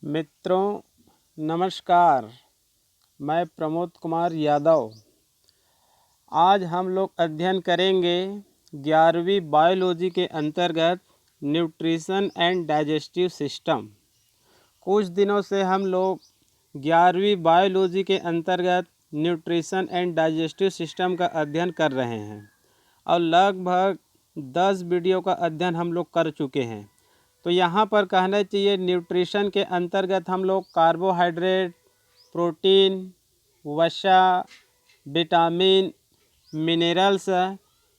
मित्रों नमस्कार, मैं प्रमोद कुमार यादव। आज हम लोग अध्ययन करेंगे 11वीं बायोलॉजी के अंतर्गत न्यूट्रिशन एंड डाइजेस्टिव सिस्टम। कुछ दिनों से हम लोग 11वीं बायोलॉजी के अंतर्गत न्यूट्रिशन एंड डाइजेस्टिव सिस्टम का अध्ययन कर रहे हैं और लगभग 10 वीडियो का अध्ययन हम लोग कर चुके हैं। तो यहाँ पर कहना चाहिए न्यूट्रिशन के अंतर्गत हम लोग कार्बोहाइड्रेट, प्रोटीन, वसा, विटामिन, मिनरल्स,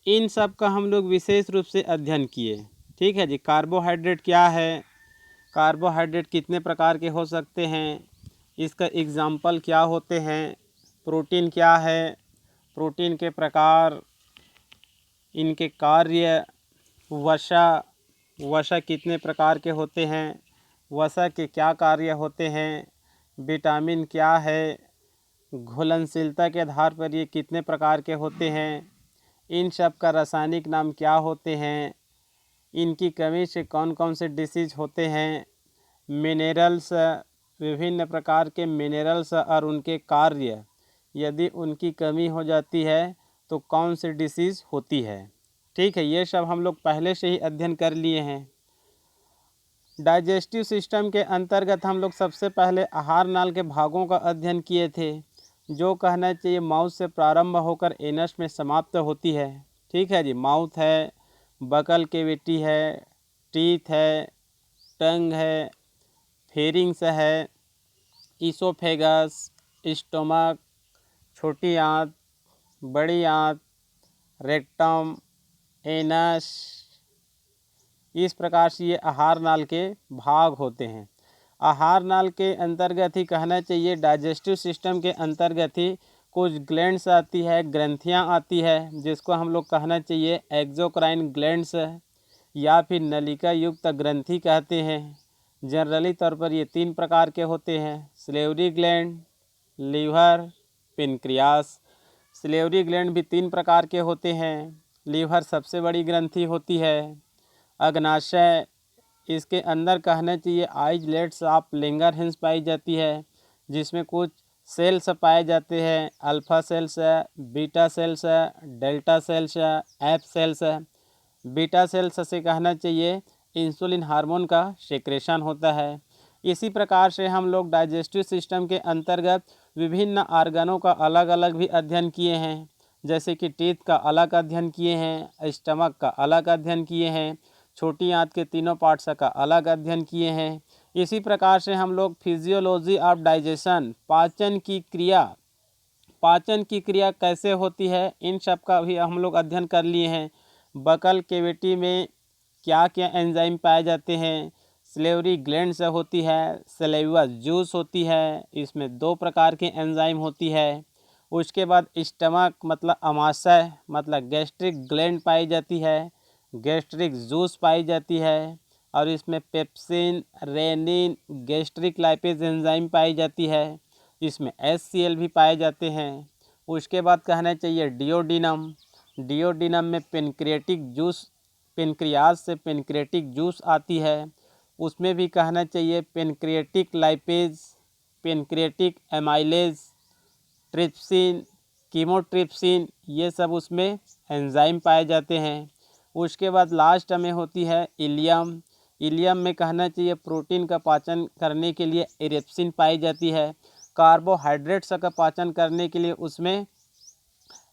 इन सब का हम लोग विशेष रूप से अध्ययन किए। ठीक है जी। कार्बोहाइड्रेट क्या है, कार्बोहाइड्रेट कितने प्रकार के हो सकते हैं, इसका एग्जाम्पल क्या होते हैं, प्रोटीन क्या है, प्रोटीन के प्रकार, इनके कार्य, वसा कितने प्रकार के होते हैं, वसा के क्या कार्य होते हैं, विटामिन क्या है, घुलनशीलता के आधार पर ये कितने प्रकार के होते हैं, इन सब का रासायनिक नाम क्या होते हैं, इनकी कमी से कौन कौन से डिसीज होते हैं, मिनरल्स, विभिन्न प्रकार के मिनरल्स और उनके कार्य, यदि उनकी कमी हो जाती है तो कौन सी डिसीज़ होती है। ठीक है, ये सब हम लोग पहले से ही अध्ययन कर लिए हैं। डाइजेस्टिव सिस्टम के अंतर्गत हम लोग सबसे पहले आहार नाल के भागों का अध्ययन किए थे, जो कहना चाहिए माउथ से प्रारंभ होकर एनस में समाप्त होती है। ठीक है जी। माउथ है, बकल कैविटी है, टीथ है, टंग है, फेरिंग्स है, ईसोफेगस, स्टोमक, छोटी आंत, बड़ी आंत, रेक्टम, एनस, इस प्रकार से ये आहार नाल के भाग होते हैं। आहार नाल के अंतर्गत ही कहना चाहिए डाइजेस्टिव सिस्टम के अंतर्गत ही कुछ ग्लैंड्स आती है, ग्रंथियां आती है, जिसको हम लोग कहना चाहिए एक्सोक्राइन ग्लैंड्स या फिर नलिका युक्त ग्रंथि कहते हैं। जनरली तौर पर ये 3 प्रकार के होते हैं: salivary gland, liver, pancreas. Salivary gland भी 3 प्रकार के होते हैं। लीवर सबसे बड़ी ग्रंथि होती है। अग्नाशय, इसके अंदर कहना चाहिए आइजलेट्स ऑफ लैंगरहैंस पाई जाती है, जिसमें कुछ सेल्स पाए जाते हैं, alpha cells, beta cells, delta cells, F cells. Beta cells से कहना चाहिए इंसुलिन हार्मोन का सेक्रेशन होता है। इसी प्रकार से हम लोग डाइजेस्टिव सिस्टम के अंतर्गत विभिन्न आर्गनों का अलग अलग भी अध्ययन किए हैं, जैसे कि टीथ का अलग अध्ययन किए हैं, स्टमक का अलग अध्ययन किए हैं, छोटी आंत के तीनों पार्ट्स का अलग अध्ययन किए हैं। इसी प्रकार से हम लोग फिजियोलॉजी ऑफ डाइजेशन, पाचन की क्रिया कैसे होती है, इन सब का भी हम लोग अध्ययन कर लिए हैं। बकल कैविटी में क्या क्या एंजाइम पाए जाते हैं, सलेवरी ग्लैंड से होती है, सलेवा जूस होती है, इसमें 2 प्रकार के एंजाइम होती है। उसके बाद स्टमक मतलब अमाशय मतलब गैस्ट्रिक ग्लैंड पाई जाती है, गैस्ट्रिक जूस पाई जाती है, और इसमें pepsin, rennin, gastric lipase enzyme पाई जाती है। इसमें HCl भी पाए जाते हैं। उसके बाद कहना चाहिए डिओडिनम में पेनक्रियाटिक जूस, पेनक्रियाज से पेनक्रियाटिक जूस आती है, उसमें भी कहना चाहिए pancreatic lipase, pancreatic amylase, trypsin, chymotrypsin, ये सब उसमें एंजाइम पाए जाते हैं। उसके बाद लास्ट में होती है इलियम में कहना चाहिए प्रोटीन का पाचन करने के लिए इरेप्सिन पाई जाती है। कार्बोहाइड्रेट्स का पाचन करने के लिए उसमें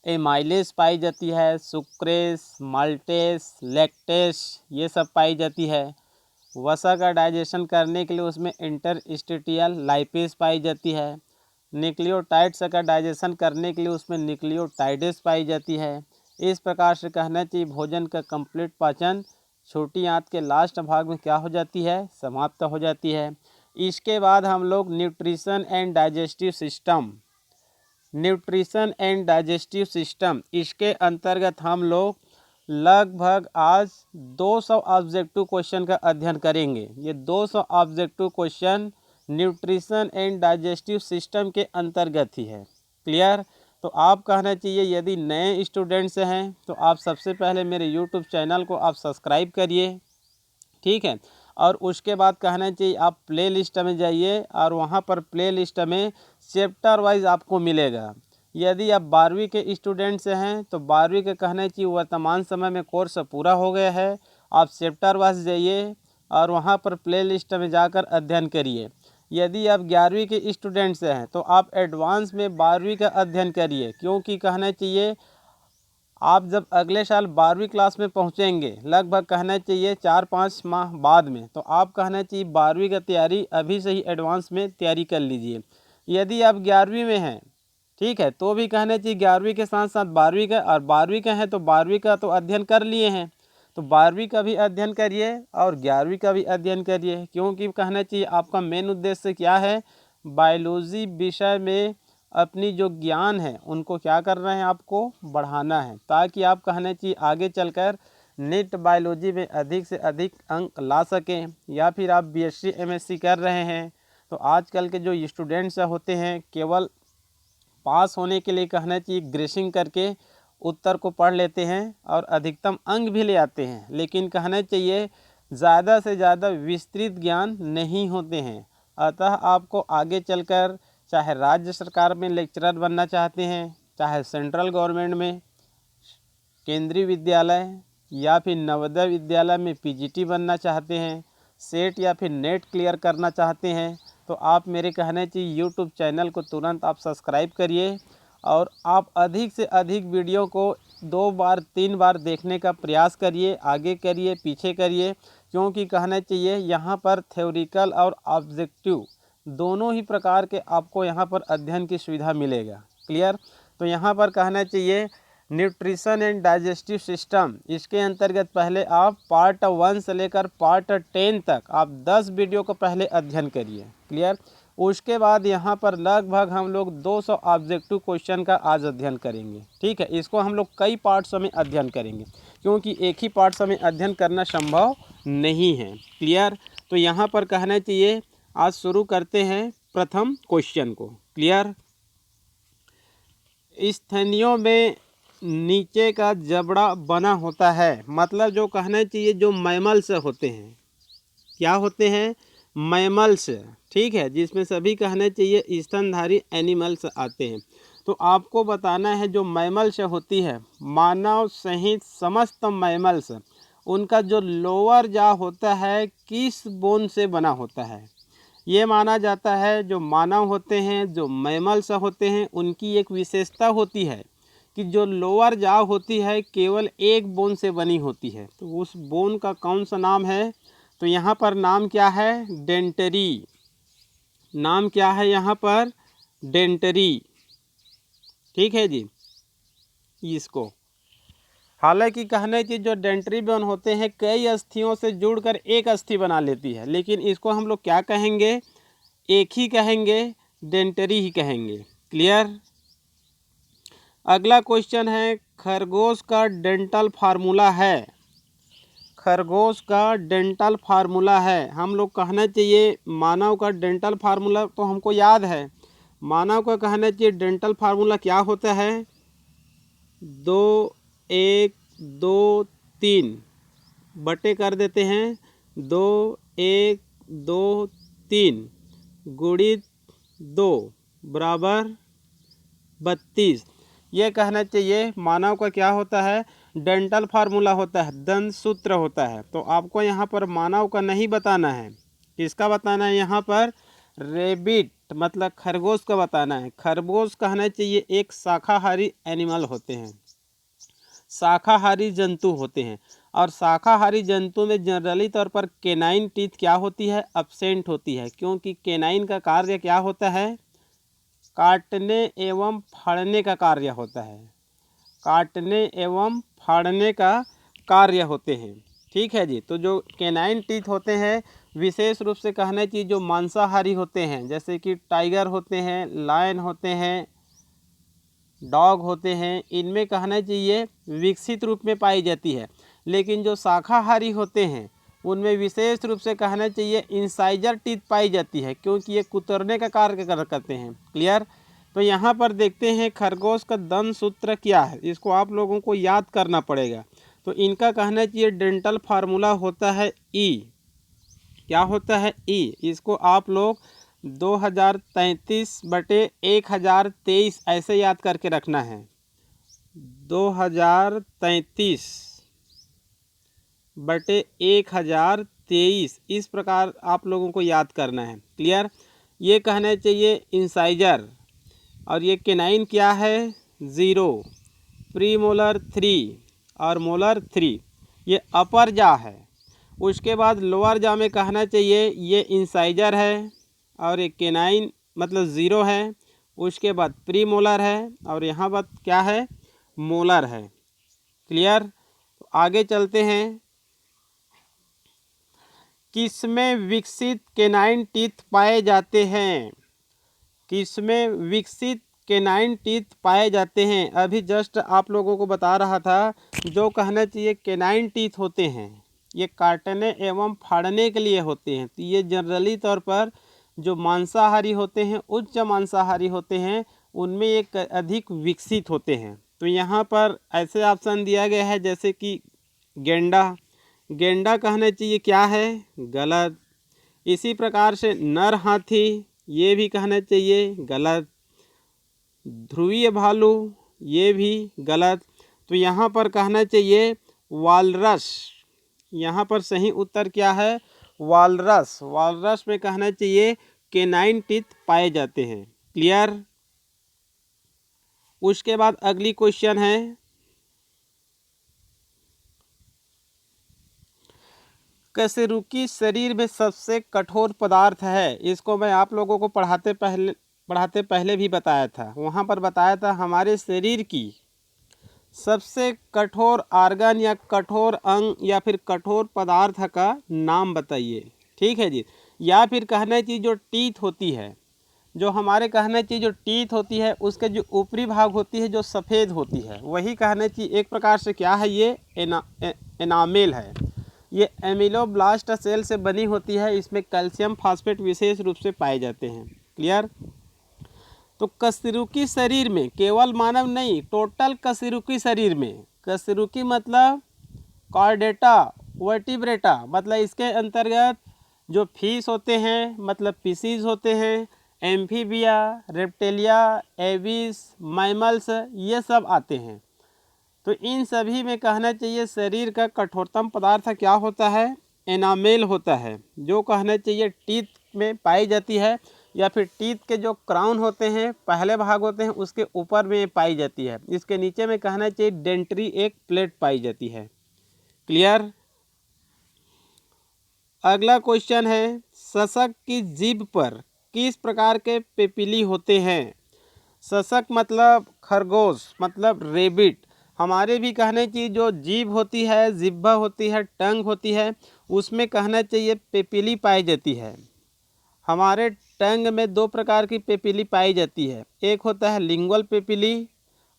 एमाइलेज पाई जाती है, सुक्रेस, माल्टेस, लैक्टेस, ये सब पाई जाती है। वसा का डाइजेशन करने के लिए उसमें इंटरस्टिशियल लाइपेज पाई जाती है। न्यूक्लियोटाइड्स का डाइजेशन करने के लिए उसमें न्यूक्लियोटाइडेस पाई जाती है। इस प्रकार से कहना चाहिए भोजन का कंप्लीट पाचन छोटी आंत के लास्ट भाग में क्या हो जाती है, समाप्त हो जाती है। इसके बाद हम लोग न्यूट्रिशन एंड डाइजेस्टिव सिस्टम, इसके अंतर्गत हम लोग लगभग आज 200 ऑब्जेक्टिव क्वेश्चन का अध्ययन करेंगे। ये 200 objective question nutrition and digestive system के अंतर्गत ही है। क्लियर? तो आप कहना चाहिए यदि नए स्टूडेंट्स हैं तो आप सबसे पहले मेरे यूट्यूब चैनल को आप सब्सक्राइब करिए। ठीक है, और उसके बाद कहना चाहिए आप प्ले लिस्ट में जाइए और वहाँ पर प्ले लिस्ट में चैप्टर वाइज आपको मिलेगा। यदि आप 12वीं के स्टूडेंट से हैं तो 12वीं के कहना चाहिए वर्तमान समय में कोर्स पूरा हो गया है, आप चैप्टर वाइज जाइए और वहाँ पर प्ले लिस्ट में जाकर अध्ययन करिए। यदि आप 11वीं के स्टूडेंट से हैं तो आप एडवांस में 12वीं का अध्ययन करिए, क्योंकि कहना चाहिए आप जब अगले साल 12वीं क्लास में पहुंचेंगे, लगभग कहना चाहिए 4-5 माह बाद में, तो आप कहना चाहिए 12वीं का तैयारी अभी से ही एडवांस में तैयारी कर लीजिए। यदि आप 11वीं में हैं, ठीक है, तो भी कहना चाहिए 11वीं के साथ साथ 12वीं का, और 12वीं का है तो 12वीं का तो अध्ययन कर लिए हैं, तो 12वीं का भी अध्ययन करिए और 11वीं का भी अध्ययन करिए, क्योंकि कहना चाहिए आपका मेन उद्देश्य क्या है, बायोलॉजी विषय में अपनी जो ज्ञान है उनको क्या करना है, आपको बढ़ाना है, ताकि आप कहना चाहिए आगे चलकर नीट बायोलॉजी में अधिक से अधिक अंक ला सकें। या फिर आप बीएससी एमएससी कर रहे हैं तो आजकल के जो स्टूडेंट्स होते हैं केवल पास होने के लिए कहना चाहिए ग्रेसिंग करके उत्तर को पढ़ लेते हैं और अधिकतम अंक भी ले आते हैं, लेकिन कहना चाहिए ज़्यादा से ज़्यादा विस्तृत ज्ञान नहीं होते हैं। अतः आपको आगे चलकर चाहे राज्य सरकार में लेक्चरर बनना चाहते हैं, चाहे सेंट्रल गवर्नमेंट में केंद्रीय विद्यालय या फिर नवोदय विद्यालय में पीजीटी बनना चाहते हैं, सेट या फिर नेट क्लियर करना चाहते हैं, तो आप मेरे कहने चाहिए यूट्यूब चैनल को तुरंत आप सब्सक्राइब करिए और आप अधिक से अधिक वीडियो को 2 बार 3 बार देखने का प्रयास करिए, आगे करिए पीछे करिए, क्योंकि कहना चाहिए यहाँ पर थ्योरिकल और ऑब्जेक्टिव दोनों ही प्रकार के आपको यहाँ पर अध्ययन की सुविधा मिलेगा। क्लियर? तो यहाँ पर कहना चाहिए न्यूट्रिशन एंड डाइजेस्टिव सिस्टम, इसके अंतर्गत पहले आप पार्ट 1 से लेकर पार्ट 10 तक आप 10 वीडियो को पहले अध्ययन करिए। क्लियर? उसके बाद यहाँ पर लगभग हम लोग 200 ऑब्जेक्टिव क्वेश्चन का आज अध्ययन करेंगे। ठीक है, इसको हम लोग कई पार्ट्स में अध्ययन करेंगे, क्योंकि एक ही पार्ट्स में अध्ययन करना संभव नहीं है। क्लियर? तो यहाँ पर कहना चाहिए आज शुरू करते हैं प्रथम क्वेश्चन को। क्लियर? स्तनियों में नीचे का जबड़ा बना होता है, मतलब जो कहना चाहिए जो मैमल्स होते हैं, क्या होते हैं, मैमल्स, ठीक है, जिसमें सभी कहना चाहिए स्तनधारी एनिमल्स आते हैं। तो आपको बताना है जो मैमल्स होती है, मानव सहित समस्त मैमल्स, उनका जो लोअर जा होता है किस बोन से बना होता है। ये माना जाता है जो मानव होते हैं, जो मैमल्स होते हैं, उनकी एक विशेषता होती है कि जो लोअर जा होती है केवल एक बोन से बनी होती है। तो उस बोन का कौन सा नाम है, तो यहाँ पर नाम क्या है, डेंटरी। नाम क्या है यहाँ पर, डेंटरी। ठीक है जी, इसको हालांकि कहने की जो डेंटरी बोन होते हैं कई अस्थियों से जुड़कर एक अस्थि बना लेती है, लेकिन इसको हम लोग क्या कहेंगे, एक ही कहेंगे, डेंटरी ही कहेंगे। क्लियर? अगला क्वेश्चन है खरगोश का डेंटल फार्मूला है। खरगोश का डेंटल फार्मूला है, हम लोग कहना चाहिए मानव का डेंटल फार्मूला तो हमको याद है। मानव का कहना चाहिए डेंटल फार्मूला क्या होता है, 2 1 2 3 बटे कर देते हैं, 2 1 2 3 गुणित 2 बराबर 32। ये कहना चाहिए मानव का क्या होता है, डेंटल फार्मूला होता है, दंत सूत्र होता है। तो आपको यहाँ पर मानव का नहीं बताना है, किसका बताना है, यहाँ पर रेबिट मतलब खरगोश का बताना है। खरगोश कहना चाहिए एक शाकाहारी एनिमल होते हैं, शाकाहारी जंतु होते हैं, और शाकाहारी जंतु में जनरली तौर पर केनाइन टीथ क्या होती है, एब्सेंट होती है, क्योंकि केनाइन का कार्य क्या होता है, काटने एवं फाड़ने का कार्य होता है, काटने एवं फाड़ने का कार्य होते हैं। ठीक है जी। तो जो कैनाइन टीथ होते हैं विशेष रूप से कहना चाहिए जो मांसाहारी होते हैं, जैसे कि टाइगर होते हैं, लायन होते हैं, डॉग होते हैं, इनमें कहना चाहिए विकसित रूप में पाई जाती है। लेकिन जो शाकाहारी होते हैं उनमें विशेष रूप से कहना चाहिए इंसाइजर टीथ पाई जाती है, क्योंकि ये कुतरने का कार्य करते हैं। क्लियर? तो यहाँ पर देखते हैं खरगोश का दंत सूत्र क्या है, इसको आप लोगों को याद करना पड़ेगा। तो इनका कहना चाहिए डेंटल फार्मूला होता है ई, क्या होता है ई। इसको आप लोग 2033/1023 ऐसे याद करके रखना है। 2033/1023 इस प्रकार आप लोगों को याद करना है। क्लियर। ये कहना चाहिए इंसाइजर, और ये केनाइन क्या है 0, प्रीमोलर 3 और मोलर 3, ये अपर जा है। उसके बाद लोअर जा में कहना चाहिए ये इंसाइजर है और ये केनाइन मतलब 0 है। उसके बाद प्रीमोलर है और यहाँ पर क्या है मोलर है। क्लियर। तो आगे चलते हैं। किसमें विकसित केनाइन टीथ पाए जाते हैं? किसमें विकसित केनाइन टीथ पाए जाते हैं? अभी जस्ट आप लोगों को बता रहा था, जो कहना चाहिए केनाइन टीथ होते हैं ये काटने एवं फाड़ने के लिए होते हैं। तो ये जनरली तौर पर जो मांसाहारी होते हैं, उच्च मांसाहारी होते हैं, उनमें एक अधिक विकसित होते हैं। तो यहाँ पर ऐसे ऑप्शन दिया गया है जैसे कि गेंडा। गेंडा कहना चाहिए क्या है गलत। इसी प्रकार से नर हाथी, ये भी कहना चाहिए गलत। ध्रुवीय भालू, ये भी गलत। तो यहाँ पर कहना चाहिए वालरस। यहाँ पर सही उत्तर क्या है वालरस। वालरस में कहना चाहिए केनाइन टीथ पाए जाते हैं। क्लियर। उसके बाद अगली क्वेश्चन है, कशेरुकी शरीर में सबसे कठोर पदार्थ है। इसको मैं आप लोगों को पढ़ाते पहले भी बताया था। वहाँ पर बताया था हमारे शरीर की सबसे कठोर आर्गन या कठोर अंग या फिर कठोर पदार्थ का नाम बताइए। ठीक है जी। या फिर कहना चाहिए जो टीथ होती है, जो हमारे कहना चाहिए जो टीथ होती है उसके जो ऊपरी भाग होती है जो सफ़ेद होती है, वही कहना चाहिए एक प्रकार से क्या है ये एनामेल है। ये एमिलोब्लास्ट सेल से बनी होती है। इसमें कैल्शियम फास्फेट विशेष रूप से पाए जाते हैं। क्लियर। तो कशेरुकी शरीर में केवल मानव नहीं, टोटल कशेरुकी शरीर में, कशेरुकी मतलब कॉर्डेटा वर्टिब्रेटा, मतलब इसके अंतर्गत जो फिश होते हैं मतलब पीसीज होते हैं, एम्फीबिया, रेप्टेलिया, एविस, मैमल्स, ये सब आते हैं। तो इन सभी में कहना चाहिए शरीर का कठोरतम पदार्थ क्या होता है एनामेल होता है, जो कहना चाहिए टीथ में पाई जाती है या फिर टीथ के जो क्राउन होते हैं पहले भाग होते हैं उसके ऊपर में पाई जाती है। इसके नीचे में कहना चाहिए डेंट्री एक प्लेट पाई जाती है। क्लियर। अगला क्वेश्चन है, सशक की जीभ पर किस प्रकार के पेपिली होते हैं? सशक मतलब खरगोश मतलब रेबिट। हमारे भी कहने चाहिए जो जीभ होती है, जिह्वा होती है, टंग होती है, उसमें कहना चाहिए पेपिली पाई जाती है। हमारे टंग में 2 प्रकार की पेपिली पाई जाती है, एक होता है लिंगुअल पेपिली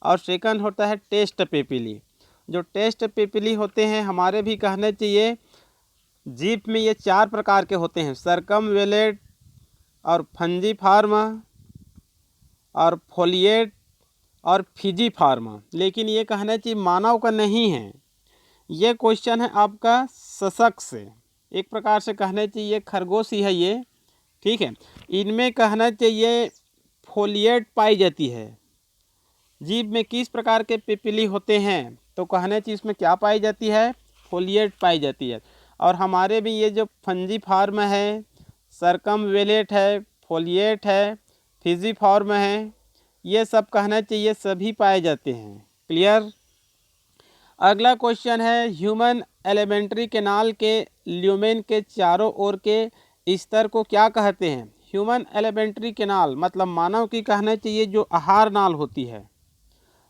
और सेकंड होता है टेस्ट पेपिली। जो टेस्ट पेपिली होते हैं हमारे भी कहना चाहिए जीभ में ये 4 प्रकार के होते हैं, सर्कमवेलेट और फंजीफार्मा और फोलिएट और फिजीफार्मा। लेकिन ये कहना चाहिए मानव का नहीं है। ये क्वेश्चन है आपका सशक से, एक प्रकार से कहना चाहिए खरगोश ही है ये। ठीक है। इनमें कहना चाहिए फोलिएट पाई जाती है। जीभ में किस प्रकार के पेपिली होते हैं तो कहना चाहिए इसमें क्या पाई जाती है फोलिएट पाई जाती है। और हमारे भी ये जो फंजीफार्म है, सर्कमवेलेट है, फोलिएट है, फिजीफार्म है, ये सब कहना चाहिए सभी पाए जाते हैं। क्लियर। अगला क्वेश्चन है, ह्यूमन एलिमेंट्री कैनाल के ल्यूमेन के चारों ओर के स्तर को क्या कहते हैं? ह्यूमन एलिमेंट्री कैनाल मतलब मानव की कहना चाहिए जो आहार नाल होती है,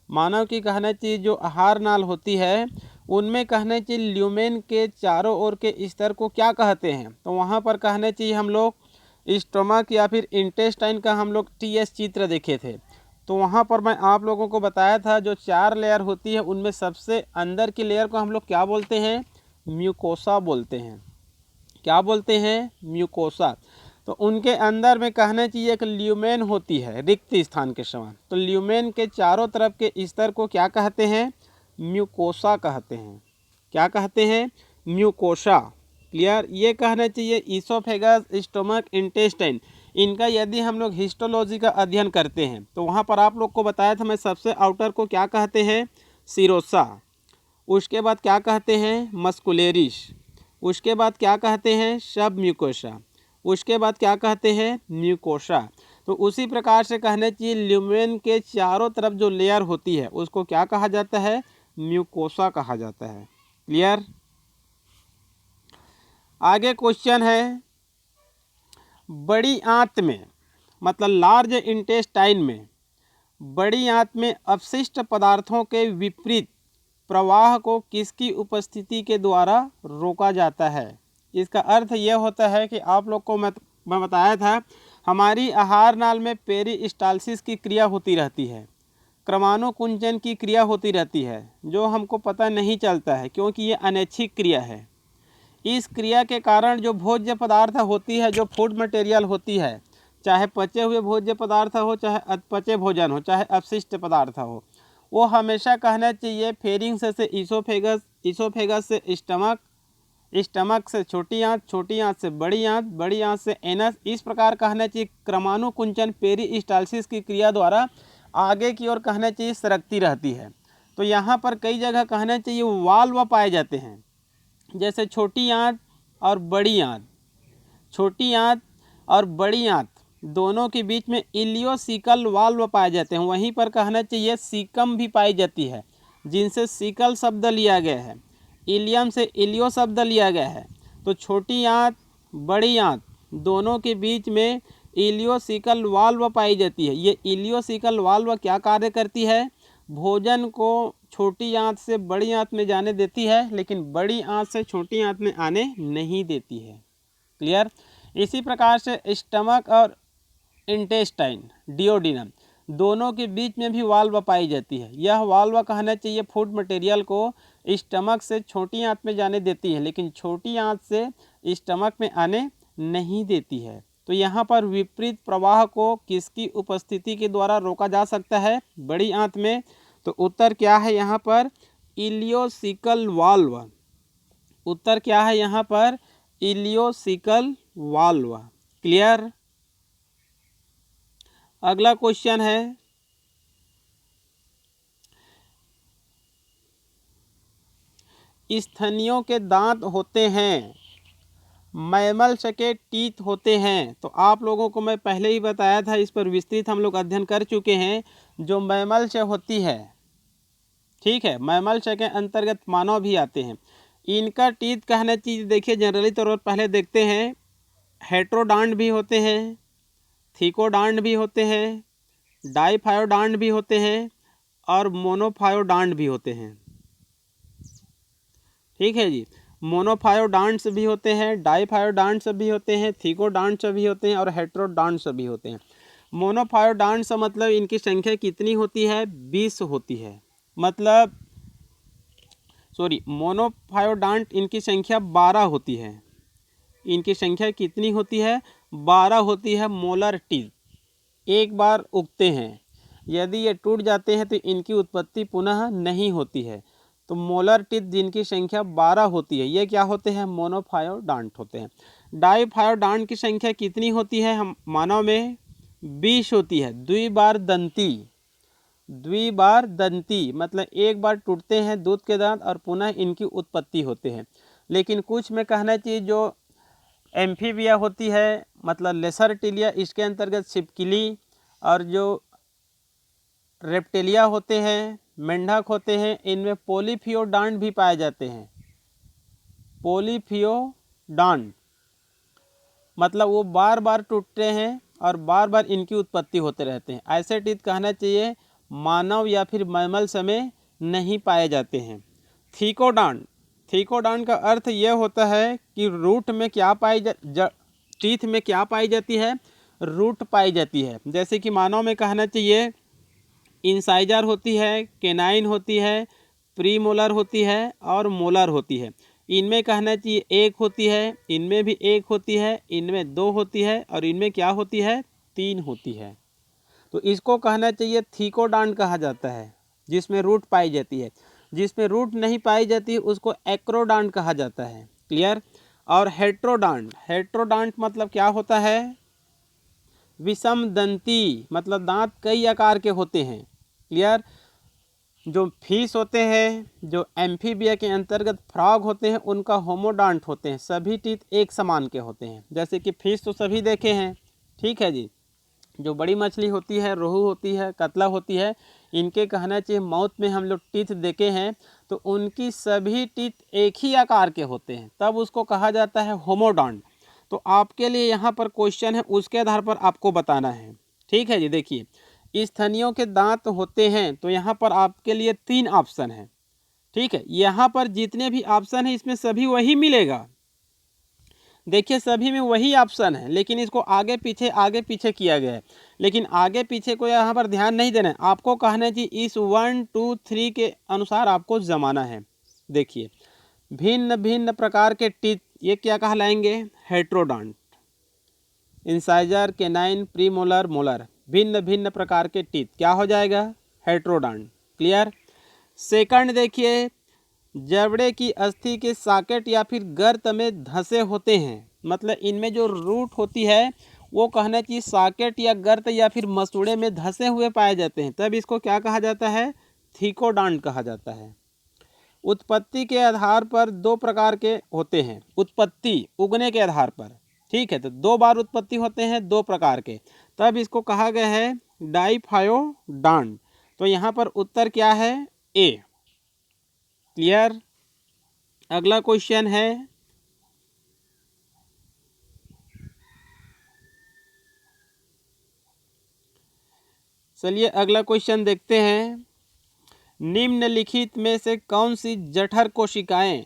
मानव की कहना चाहिए जो आहार नाल होती है, उनमें कहना चाहिए ल्यूमेन के चारों ओर के स्तर को क्या कहते हैं? तो वहाँ पर कहना चाहिए हम लोग स्टोमक या फिर इंटेस्टाइन का हम लोग टीएस चित्र देखे थे। तो वहाँ पर मैं आप लोगों को बताया था जो 4 लेयर होती है उनमें सबसे अंदर की लेयर को हम लोग क्या बोलते हैं म्यूकोसा बोलते हैं। क्या बोलते हैं म्यूकोसा। तो उनके अंदर में कहना चाहिए एक ल्यूमेन होती है रिक्त स्थान के समान। तो ल्यूमेन के चारों तरफ के स्तर को क्या कहते हैं म्यूकोसा कहते हैं। क्या कहते हैं म्यूकोसा। क्लियर। ये कहना चाहिए ईसोफेगस, स्टोमक, इंटेस्टाइन, इनका यदि हम लोग हिस्टोलॉजी का अध्ययन करते हैं तो वहाँ पर आप लोग को बताया था मैं सबसे आउटर को क्या कहते हैं, सिरोसा, उसके बाद क्या कहते हैं, मस्कुलेरिस, उसके बाद क्या कहते हैं, सब म्यूकोसा, उसके बाद क्या कहते हैं, म्यूकोसा। तो उसी प्रकार से कहना चाहिए ल्यूमेन के चारों तरफ जो लेयर होती है उसको क्या कहा जाता है, म्यूकोसा कहा जाता है। क्लियर। आगे क्वेश्चन है, बड़ी आंत में मतलब लार्ज इंटेस्टाइन में, बड़ी आंत में अपशिष्ट पदार्थों के विपरीत प्रवाह को किसकी उपस्थिति के द्वारा रोका जाता है। इसका अर्थ यह होता है कि आप लोग को मैं बताया था हमारी आहार नाल में पेरिस्टालसिस की क्रिया होती रहती है, क्रमानुकुंचन की क्रिया होती रहती है, जो हमको पता नहीं चलता है क्योंकि ये अनैच्छिक क्रिया है। इस क्रिया के कारण जो भोज्य पदार्थ होती है, जो फूड मटेरियल होती है, चाहे पचे हुए भोज्य पदार्थ हो, चाहे अपचे भोजन हो, चाहे अपशिष्ट पदार्थ हो, वो हमेशा कहना चाहिए फेरिंग्स से ईसोफेगस, ईसोफेगस से स्टमक, स्टमक से छोटी आंत, छोटी आंत से बड़ी आंत, बड़ी आंत से एनस, इस प्रकार कहना चाहिए क्रमानुकुंचन पेरिस्टालसिस की क्रिया द्वारा आगे की ओर कहना चाहिए सरकती रहती है। तो यहाँ पर कई जगह कहना चाहिए वाल्व पाए जाते हैं, जैसे छोटी आंत और बड़ी आंत, छोटी आंत और बड़ी आंत दोनों के बीच में इलियोसिकल वाल्व पाए जाते हैं। वहीं पर कहना चाहिए सीकम भी पाई जाती है, जिनसे सीकल शब्द लिया गया है, इलियम से इलियो शब्द लिया गया है। तो छोटी आंत, बड़ी आंत दोनों के बीच में इलियोसिकल वाल्व पाई जाती है। ये इलियोसिकल वाल्व क्या कार्य करती है, भोजन को छोटी आंत से बड़ी आंत में जाने देती है, लेकिन बड़ी आंत से छोटी आंत में आने नहीं देती है। क्लियर। इसी प्रकार से स्टमक और इंटेस्टाइन, डिओडिनम दोनों के बीच में भी वाल्व पाई जाती है। यह वाल्व कहना चाहिए फूड मटेरियल को स्टमक से छोटी आंत में जाने देती है, लेकिन छोटी आंत से स्टमक में आने नहीं देती है। तो यहाँ पर विपरीत प्रवाह को किसकी उपस्थिति के द्वारा रोका जा सकता है, बड़ी आंत में। तो उत्तर क्या है यहाँ पर, इलियोसिकल वाल्व। उत्तर क्या है यहाँ पर, इलियोसिकल वाल्व। क्लियर। अगला क्वेश्चन है, स्तनियों के दांत होते हैं, मैमल्स के टीथ होते हैं। तो आप लोगों को मैं पहले ही बताया था, इस पर विस्तृत हम लोग अध्ययन कर चुके हैं। जो मैमल्स होती है, ठीक है, मैमल्स के अंतर्गत मानव भी आते हैं। इनका टीथ कहना चाहिए, देखिए जनरली तौर पर पहले देखते हैं हेट्रोडांट भी होते हैं, थीकोडांट भी होते हैं, डाइफायोडांट भी होते हैं और मोनोफायोडांट भी होते हैं। ठीक है जी, मोनोफायोडांट्स भी होते हैं, डाइफायोडांट्स भी होते हैं, थीकोडांट्स भी होते हैं और हेट्रोडांट्स भी होते हैं। मोनोफायोडांट्स मतलब इनकी संख्या कितनी होती है, 20 होती है। मतलब सॉरी, मोनोफायोडांट इनकी संख्या 12 होती है। इनकी संख्या कितनी होती है, 12 होती है। मोलर टीथ एक बार उगते हैं, यदि ये टूट जाते हैं तो इनकी उत्पत्ति पुनः नहीं होती है। तो मोलर टीथ जिनकी संख्या 12 होती है, ये क्या होते हैं, मोनोफायोडांट होते हैं। डाइफायोडांट की संख्या कितनी होती है, हम मानव में 20 होती है। द्विबार दंती, द्विबार दंती मतलब एक बार टूटते हैं दूध के दांत और पुनः इनकी उत्पत्ति होते हैं। लेकिन कुछ में कहना चाहिए जो एम्फीबिया होती है, मतलब लेसर टिलिया, इसके अंतर्गत छिपकली, और जो रेप्टिलिया होते हैं, मेंढक होते हैं, इनमें पोलीफियोडांट भी पाए जाते हैं। पोलीफियोडांट मतलब वो बार बार टूटते हैं और बार बार इनकी उत्पत्ति होते रहते हैं। ऐसे टीथ कहना चाहिए मानव या फिर मैमल्स में नहीं पाए जाते हैं। थीकोडांट, थीकोडांट का अर्थ यह होता है कि रूट में क्या पाई टीथ में क्या पाई जाती है, रूट पाई जाती है। जैसे कि मानव में कहना चाहिए इंसाइजर होती है, केनाइन होती है, प्रीमोलर होती है और मोलर होती है। इनमें कहना चाहिए एक होती है, इनमें भी एक होती है, इनमें 2 होती है और इनमें क्या होती है, 3 होती है। तो इसको कहना चाहिए थीकोडांट कहा जाता है, जिसमें रूट पाई जाती है। जिसमें रूट नहीं पाई जाती उसको एक्रोडांट कहा जाता है। क्लियर। और हेट्रोडांट, हेट्रोडांट मतलब क्या होता है? विषम दंती, मतलब दांत कई आकार के होते हैं। क्लियर? जो फिश होते हैं, जो एम्फीबिया के अंतर्गत फ्रॉग होते हैं, उनका होमोडांट होते हैं, सभी टीथ एक समान के होते हैं। जैसे कि फिश तो सभी देखे हैं, ठीक है जी। जो बड़ी मछली होती है, रोहू होती है, कतला होती है, इनके कहना चाहिए माउथ में हम लोग टीथ देखे हैं तो उनकी सभी टीथ एक ही आकार के होते हैं, तब उसको कहा जाता है होमोडॉन्ट। तो आपके लिए यहाँ पर क्वेश्चन है, उसके आधार पर आपको बताना है। ठीक है जी। देखिए, स्तनियों के दांत होते हैं तो यहाँ पर आपके लिए 3 ऑप्शन है। ठीक है, यहाँ पर जितने भी ऑप्शन है इसमें सभी वही मिलेगा। देखिए, सभी में वही ऑप्शन है, लेकिन इसको आगे पीछे किया गया है। लेकिन आगे पीछे को यहाँ पर ध्यान नहीं देना है, आपको कहना चाहिए इस 1 2 3 के अनुसार आपको जमाना है। देखिए, भिन्न भिन्न प्रकार के टीथ, ये क्या कहलाएंगे? Heterodont. Incisor, canine, premolar, molar, भिन्न भिन्न प्रकार के टीथ क्या हो जाएगा? हेट्रोडॉन्ट। क्लियर? सेकंड देखिए, जबड़े की अस्थि के सॉकेट या फिर गर्त में धंसे होते हैं, मतलब इनमें जो रूट होती है वो कहना चाहिए सॉकेट या गर्त या फिर मसूड़े में धंसे हुए पाए जाते हैं, तब इसको क्या कहा जाता है? थीकोडॉन्ट कहा जाता है। उत्पत्ति के आधार पर 2 प्रकार के होते हैं, उत्पत्ति उगने के आधार पर। ठीक है, तो 2 बार उत्पत्ति होते हैं 2 प्रकार के, तब इसको कहा गया है डाइफायोडॉन्ट। तो यहाँ पर उत्तर क्या है? ए। क्लियर? अगला क्वेश्चन है, चलिए अगला क्वेश्चन देखते हैं। निम्नलिखित में से कौन सी जठर कोशिकाएं,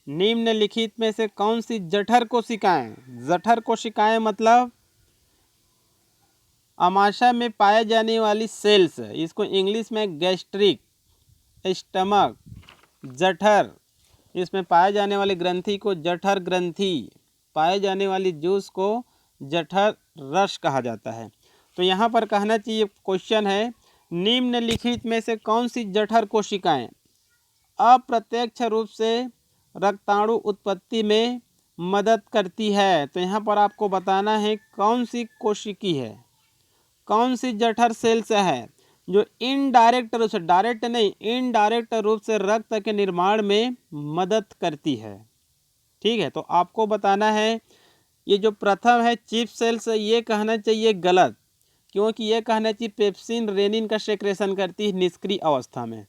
निम्नलिखित में से कौन सी जठर कोशिकाएं, जठर कोशिकाएं मतलब आमाशय में पाए जाने वाली सेल्स, इसको इंग्लिश में गैस्ट्रिक, स्टमक, जठर, इसमें पाए जाने वाली ग्रंथि को जठर ग्रंथि, पाए जाने वाली जूस को जठर रस कहा जाता है। तो यहाँ पर कहना चाहिए, क्वेश्चन है, निम्नलिखित में से कौन सी जठर कोशिकाएं अप्रत्यक्ष रूप से रक्ताणु उत्पत्ति में मदद करती है? तो यहाँ पर आपको बताना है कौन सी कोशिकी है, कौन सी जठर सेल्स है जो इनडायरेक्ट रूप से, डायरेक्ट नहीं, इनडायरेक्ट रूप से रक्त के निर्माण में मदद करती है। ठीक है, तो आपको बताना है, ये जो प्रथम है चिप सेल्स, ये कहना चाहिए गलत, क्योंकि ये कहना चाहिए पेप्सिन रेनिन का सेक्रेशन करती है निष्क्रिय अवस्था में।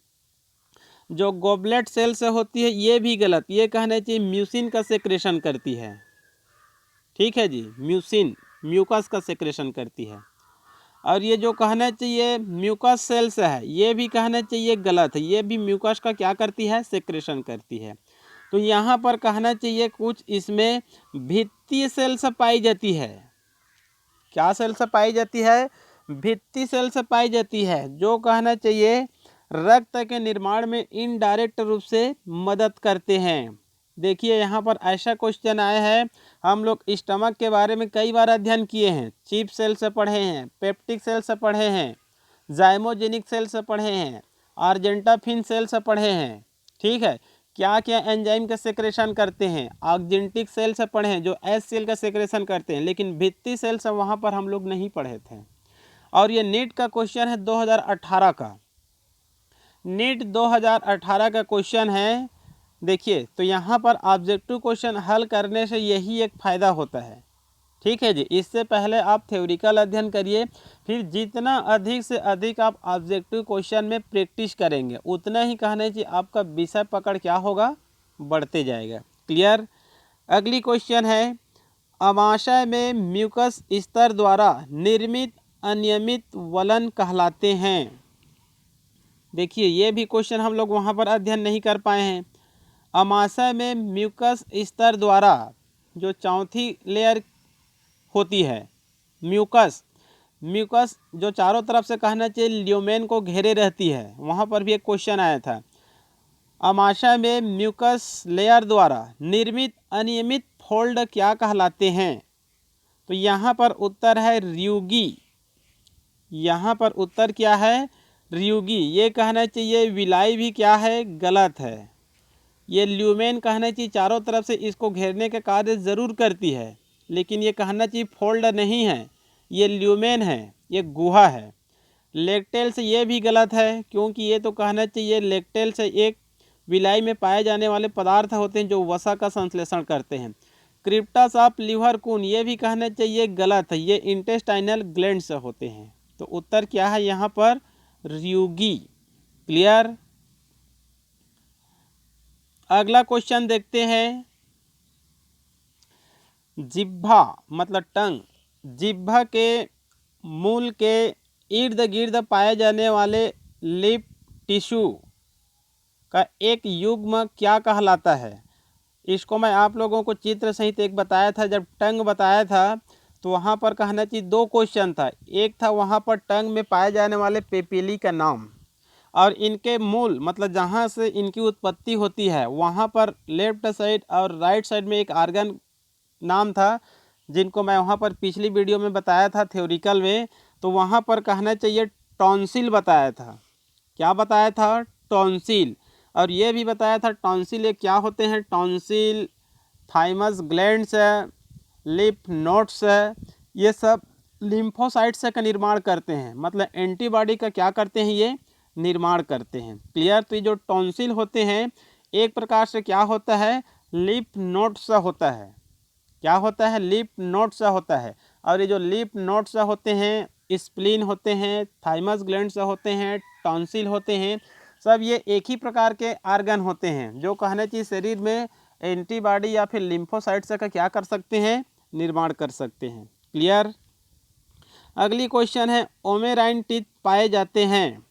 जो गोबलेट सेल्स होती है ये भी गलत, ये कहना चाहिए म्यूसिन का सेक्रेशन करती है। ठीक है जी, म्यूसिन, म्यूकस का सेक्रेशन करती है। और ये जो कहना चाहिए म्यूकस सेल्स है, ये भी कहना चाहिए गलत है, ये भी म्यूकस का क्या करती है? सेक्रेशन करती है। तो यहाँ पर कहना चाहिए कुछ इसमें भित्तीय सेल्स पाई जाती है। क्या सेल्स पाई जाती है? भित्ती सेल्स पाई जाती है, जो कहना चाहिए रक्त के निर्माण में इनडायरेक्ट रूप से मदद करते हैं। देखिए, यहाँ पर ऐसा क्वेश्चन आया है, हम लोग स्टमक के बारे में कई बार अध्ययन किए हैं, चिप सेल से पढ़े हैं, पेप्टिक सेल से पढ़े हैं, जाइमोजेनिक सेल से पढ़े हैं, आर्जेंटाफिन सेल से पढ़े हैं। ठीक है, क्या क्या एंजाइम का सेक्रेशन करते हैं, ऑक्जेंटिक सेल से पढ़े हैं जो एस सेल का सेक्रेशन करते हैं, लेकिन भित्ती सेल से वहाँ पर हम लोग नहीं पढ़े थे। और ये नीट का क्वेश्चन है 2018 का, नीट 2018 का क्वेश्चन है। देखिए, तो यहाँ पर ऑब्जेक्टिव क्वेश्चन हल करने से यही एक फ़ायदा होता है। ठीक है जी, इससे पहले आप थ्योरिकल अध्ययन करिए, फिर जितना अधिक से अधिक आप ऑब्जेक्टिव क्वेश्चन में प्रैक्टिस करेंगे उतना ही कहना चाहिए आपका विषय पकड़ क्या होगा? बढ़ते जाएगा। क्लियर? अगली क्वेश्चन है, अमाशय में म्यूकस स्तर द्वारा निर्मित अनियमित वलन कहलाते हैं। देखिए, ये भी क्वेश्चन हम लोग वहाँ पर अध्ययन नहीं कर पाए हैं। अमाशय में म्यूकस स्तर द्वारा, जो चौथी लेयर होती है म्यूकस, म्यूकस जो चारों तरफ से कहना चाहिए ल्यूमेन को घेरे रहती है, वहाँ पर भी एक क्वेश्चन आया था। अमाशय में म्यूकस लेयर द्वारा निर्मित अनियमित फोल्ड क्या कहलाते हैं? तो यहाँ पर उत्तर है र्यूगी। यहाँ पर उत्तर क्या है? र्यूगी। ये कहना चाहिए विलाई भी क्या है? गलत है। ये ल्यूमेन कहना चाहिए चारों तरफ से इसको घेरने का कार्य ज़रूर करती है, लेकिन ये कहना चाहिए फोल्ड नहीं है, ये ल्यूमेन है, ये गुहा है। लेक्टेल्स ये भी गलत है, क्योंकि ये तो कहना चाहिए लेक्टेल्स एक विलाई में पाए जाने वाले पदार्थ होते हैं जो वसा का संश्लेषण करते हैं। क्रिप्टस ऑफ लिवर कून ये भी कहना चाहिए गलत है, ये इंटेस्टाइनल ग्लैंड्स होते हैं। तो उत्तर क्या है यहाँ पर? र्यूगी। क्लियर। अगला क्वेश्चन देखते हैं। जिह्वा मतलब टंग, जिह्वा के मूल के इर्द गिर्द पाए जाने वाले लिप टिश्यू का एक युग्म क्या कहलाता है? इसको मैं आप लोगों को चित्र सहित एक बताया था, जब टंग बताया था तो वहाँ पर कहना चाहिए दो क्वेश्चन था। एक था वहाँ पर टंग में पाए जाने वाले पेपिली का नाम, और इनके मूल मतलब जहाँ से इनकी उत्पत्ति होती है वहाँ पर लेफ्ट साइड और राइट साइड में एक आर्गन नाम था, जिनको मैं वहाँ पर पिछली वीडियो में बताया था थ्योरिकल में। तो वहाँ पर कहना चाहिए टॉन्सिल बताया था। क्या बताया था? टॉन्सिल। और ये भी बताया था टॉन्सिल ये क्या होते हैं? टॉन्सिल, थाइमस ग्लैंड्स है, लिम्फ नोड्स है, ये सब लिम्फोसाइट्स का निर्माण करते हैं, मतलब एंटीबॉडी का क्या करते हैं? ये निर्माण करते हैं। क्लियर। तो ये जो टॉन्सिल होते हैं एक प्रकार से क्या होता है? लिम्फ नोड्स होता है। क्या होता है? लिम्फ नोड्स होता है। और ये जो लिम्फ नोड्स होते हैं, स्प्लीन होते हैं, थाइमस ग्लैंड्स होते हैं, टॉन्सिल होते हैं, सब ये एक ही प्रकार के आर्गन होते हैं जो कहना चाहिए शरीर में एंटीबॉडी या फिर लिम्फोसाइट्स का क्या कर सकते हैं? निर्माण कर सकते हैं। क्लियर। अगली क्वेश्चन है, ओमेराइन टीथ पाए जाते हैं।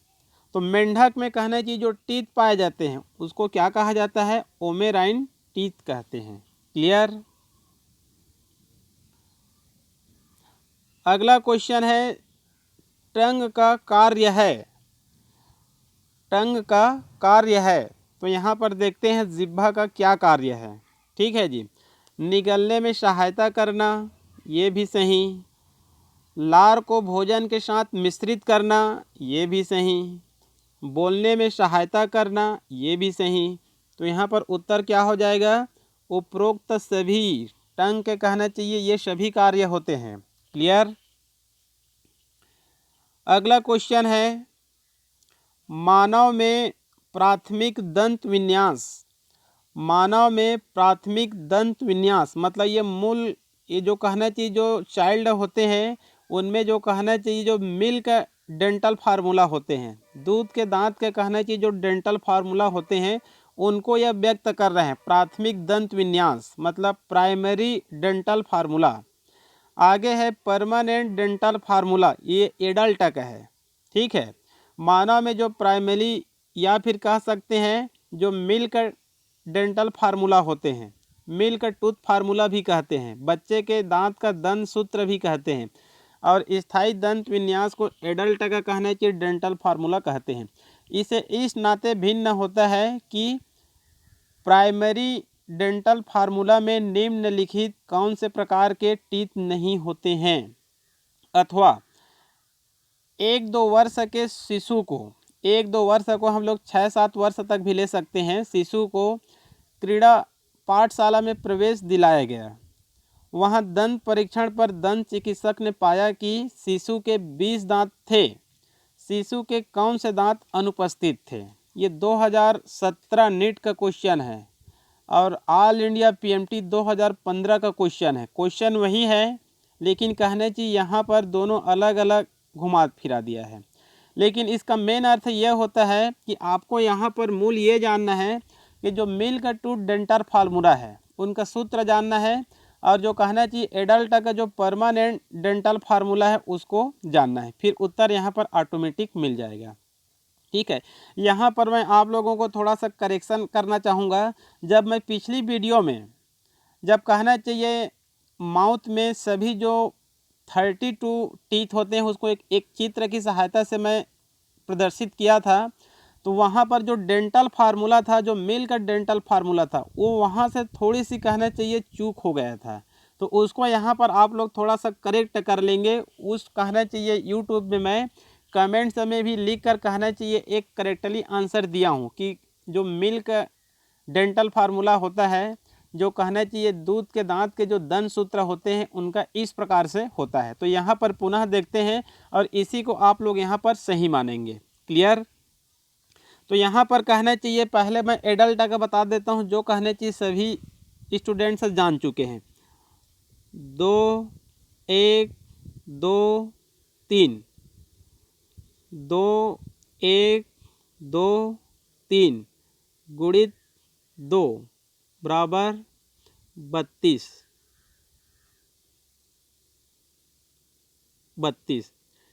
तो मेंढक में कहना चाहिए जो टीथ पाए जाते हैं उसको क्या कहा जाता है? ओमेराइन टीथ कहते हैं। क्लियर। अगला क्वेश्चन है, टंग का कार्य है। टंग का कार्य है, तो यहाँ पर देखते हैं जिह्वा का क्या कार्य है। ठीक है जी। निगलने में सहायता करना, ये भी सही। लार को भोजन के साथ मिश्रित करना, ये भी सही। बोलने में सहायता करना, ये भी सही। तो यहाँ पर उत्तर क्या हो जाएगा? उपरोक्त सभी टंग के कहना चाहिए ये सभी कार्य होते हैं। क्लियर। अगला क्वेश्चन है, मानव में प्राथमिक दंत विन्यास। मानव में प्राथमिक दंत विन्यास मतलब ये मूल, ये जो कहना चाहिए जो चाइल्ड होते हैं उनमें जो कहना चाहिए जो मिल्क डेंटल फार्मूला होते हैं, दूध के दांत के कहना चाहिए जो डेंटल फार्मूला होते हैं, उनको यह व्यक्त कर रहे हैं। प्राथमिक दंत विन्यास मतलब प्राइमरी डेंटल फार्मूला। आगे है परमानेंट डेंटल फार्मूला, ये एडल्ट का है। ठीक है। मानव में जो प्राइमरी या फिर कह सकते हैं जो मिल्क डेंटल फार्मूला होते हैं, मिल्क टूथ फार्मूला भी कहते हैं, बच्चे के दांत का दंत सूत्र भी कहते हैं, और स्थायी दंत विन्यास को एडल्ट का कहना चाहिए डेंटल फार्मूला कहते हैं। इसे इस नाते भिन्न होता है कि प्राइमरी डेंटल फार्मूला में निम्नलिखित कौन से प्रकार के टीथ नहीं होते हैं, अथवा 1-2 वर्ष के शिशु को, 1-2 वर्ष को हम लोग 6-7 वर्ष तक भी ले सकते हैं, शिशु को क्रीड़ा पाठशाला में प्रवेश दिलाया गया। वहां दंत परीक्षण पर दंत चिकित्सक ने पाया कि शिशु के 20 दांत थे। शिशु के कौन से दांत अनुपस्थित थे? ये 2017 नीट का क्वेश्चन है और ऑल इंडिया पीएमटी 2015 का क्वेश्चन है। क्वेश्चन वही है, लेकिन कहने चाहिए यहाँ पर दोनों अलग अलग घुमा फिरा दिया है। लेकिन इसका मेन अर्थ यह होता है कि आपको यहाँ पर मूल ये जानना है कि जो मिल्क टूथ डेंटल फार्मूला है उनका सूत्र जानना है, और जो कहना चाहिए एडल्ट का जो परमानेंट डेंटल फार्मूला है उसको जानना है। फिर उत्तर यहाँ पर ऑटोमेटिक मिल जाएगा। ठीक है। यहाँ पर मैं आप लोगों को थोड़ा सा करेक्शन करना चाहूँगा। जब मैं पिछली वीडियो में जब कहना चाहिए माउथ में सभी जो 32 टीथ होते हैं उसको एक चित्र की सहायता से मैं प्रदर्शित किया था, तो वहाँ पर जो डेंटल फार्मूला था, जो मिल्क डेंटल फार्मूला था, वो वहाँ से थोड़ी सी कहना चाहिए चूक हो गया था। तो उसको यहाँ पर आप लोग थोड़ा सा करेक्ट कर लेंगे। उस कहना चाहिए यूट्यूब में मैं कमेंट्स में भी लिख कर कहना चाहिए एक करेक्टली आंसर दिया हूँ कि जो मिल्क डेंटल फार्मूला होता है, जो कहना चाहिए दूध के दांत के जो दंत सूत्र होते हैं उनका इस प्रकार से होता है। तो यहाँ पर पुनः देखते हैं और इसी को आप लोग यहाँ पर सही मानेंगे। क्लियर? तो यहाँ पर कहना चाहिए, पहले मैं एडल्ट का बता देता हूँ जो कहना चाहिए सभी स्टूडेंट्स जान चुके हैं। 2 1 2 3, 2 1 2 3 गुणित 2 बराबर 32।